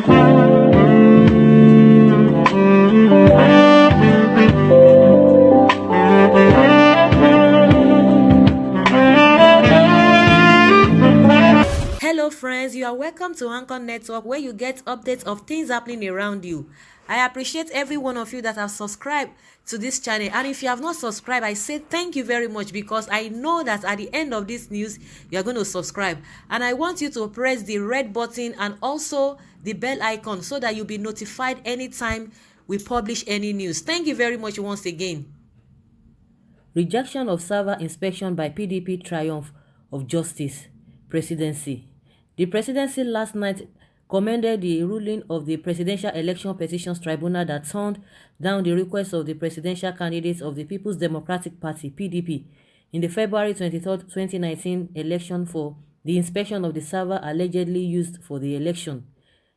Hello, friends. You are welcome to Anchor Network, where you get updates of things happening around you. I appreciate every one of you that have subscribed to this channel. And if you have not subscribed, I say thank you very much, because I know that at the end of this news, you are going to subscribe. And I want you to press the red button and also the bell icon so that you'll be notified anytime we publish any news. Thank you very much once again. Rejection of server inspection by PDP triumph of justice. Presidency. The presidency last night commended the ruling of the Presidential Election Petitions Tribunal that turned down the request of the presidential candidates of the People's Democratic Party (PDP) in the February 23, 2019 election for the inspection of the server allegedly used for the election.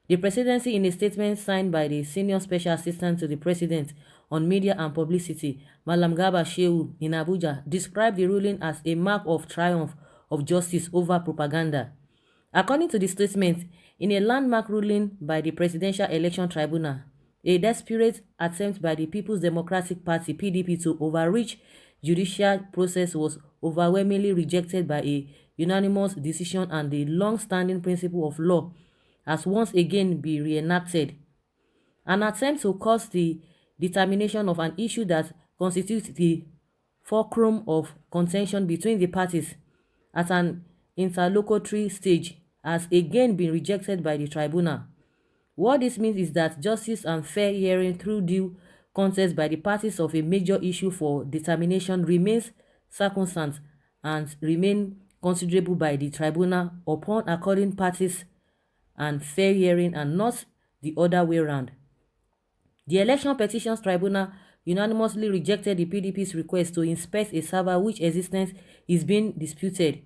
The presidency, in a statement signed by the senior special assistant to the president on media and publicity, Malam Garba Shehu, in Abuja, described the ruling as a mark of triumph of justice over propaganda. According to the statement, in a landmark ruling by the Presidential Election Tribunal, a desperate attempt by the People's Democratic Party (PDP) to overreach judicial process was overwhelmingly rejected by a unanimous decision, and the long-standing principle of law has once again be reenacted. An attempt to cause the determination of an issue that constitutes the fulcrum of contention between the parties at an interlocutory stage has again been rejected by the tribunal. What this means is that justice and fair hearing through due contest by the parties of a major issue for determination remains sacrosanct and remain considerable by the tribunal upon according parties and fair hearing, and not the other way round. The Election Petitions Tribunal unanimously rejected the PDP's request to inspect a server which existence is being disputed.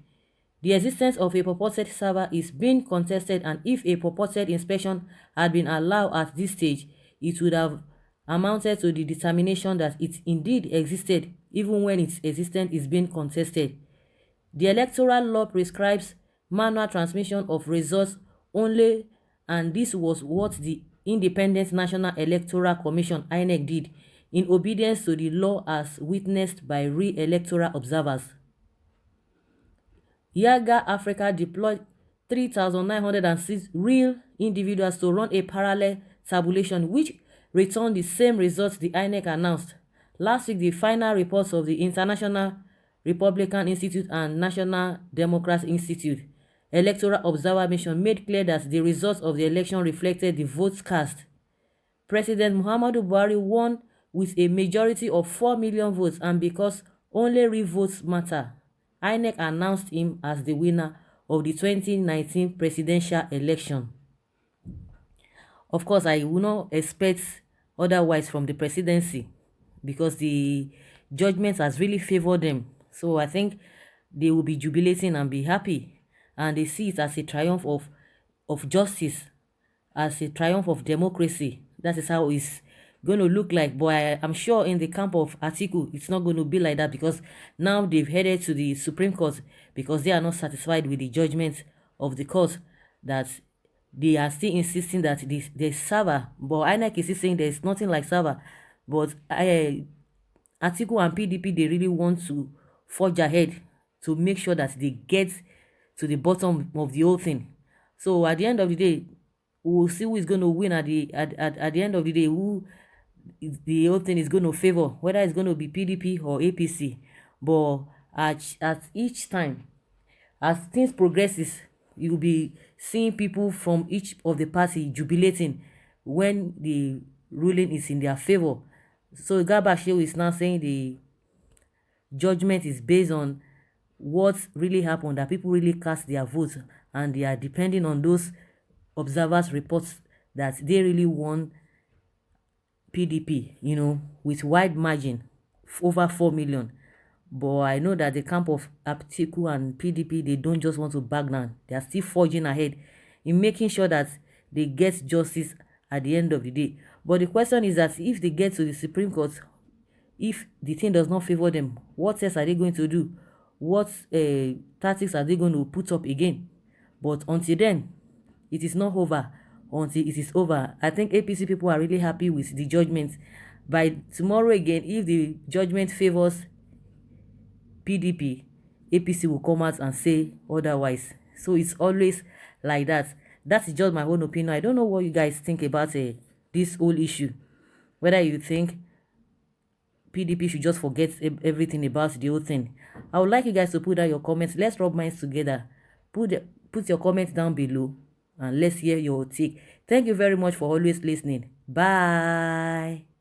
The existence of a purported server is being contested, and if a purported inspection had been allowed at this stage, it would have amounted to the determination that it indeed existed, even when its existence is being contested. The electoral law prescribes manual transmission of results only, and this was what the Independent National Electoral Commission (INEC) did in obedience to the law, as witnessed by real electoral observers. Yaga Africa deployed 3,906 real individuals to run a parallel tabulation which returned the same results the INEC announced. Last week, the final reports of the International Republican Institute and National Democracy Institute Electoral Observer Mission made clear that the results of the election reflected the votes cast. President Muhammadu Buhari won with a majority of 4 million votes, and because only real votes matter, INEC announced him as the winner of the 2019 presidential election. Of course, I will not expect otherwise from the presidency, because the judgment has really favored them. So I think they will be jubilating and be happy, and they see it as a triumph of justice, as a triumph of democracy. That is how it's going to look like. But I'm sure in the camp of Atiku, it's not going to be like that, because now they've headed to the Supreme Court because they are not satisfied with the judgment of the court, that they are still insisting that there's server. But INEC is still saying there's nothing like server. But Atiku and PDP, they really want to forge ahead to make sure that they get to the bottom of the whole thing. So at the end of the day, we'll see who is going to win at the end of the day, who the whole thing is going to favor, whether it's going to be PDP or APC. But at each time, as things progresses, you'll be seeing people from each of the party jubilating when the ruling is in their favor. So Garba Shehu is now saying the judgment is based on what really happened, that people really cast their votes, and they are depending on those observers' reports that they really won PDP, with wide margin, over 4 million. But I know that the camp of Atiku and PDP, they don't just want to back down. They are still forging ahead in making sure that they get justice at the end of the day. But the question is that if they get to the Supreme Court, if the thing does not favor them, what else are they going to do? What tactics are they going to put up again? But until then, it is not over until it is over. I think APC people are really happy with the judgment. By tomorrow again, if the judgment favors PDP, APC will come out and say otherwise. So it's always like that. That is just my own opinion. I don't know what you guys think about this whole issue. Whether you think PDP should just forget everything about the whole thing. I would like you guys to put down your comments. Let's rub minds together. Put your comments down below and let's hear your take. Thank you very much for always listening. Bye.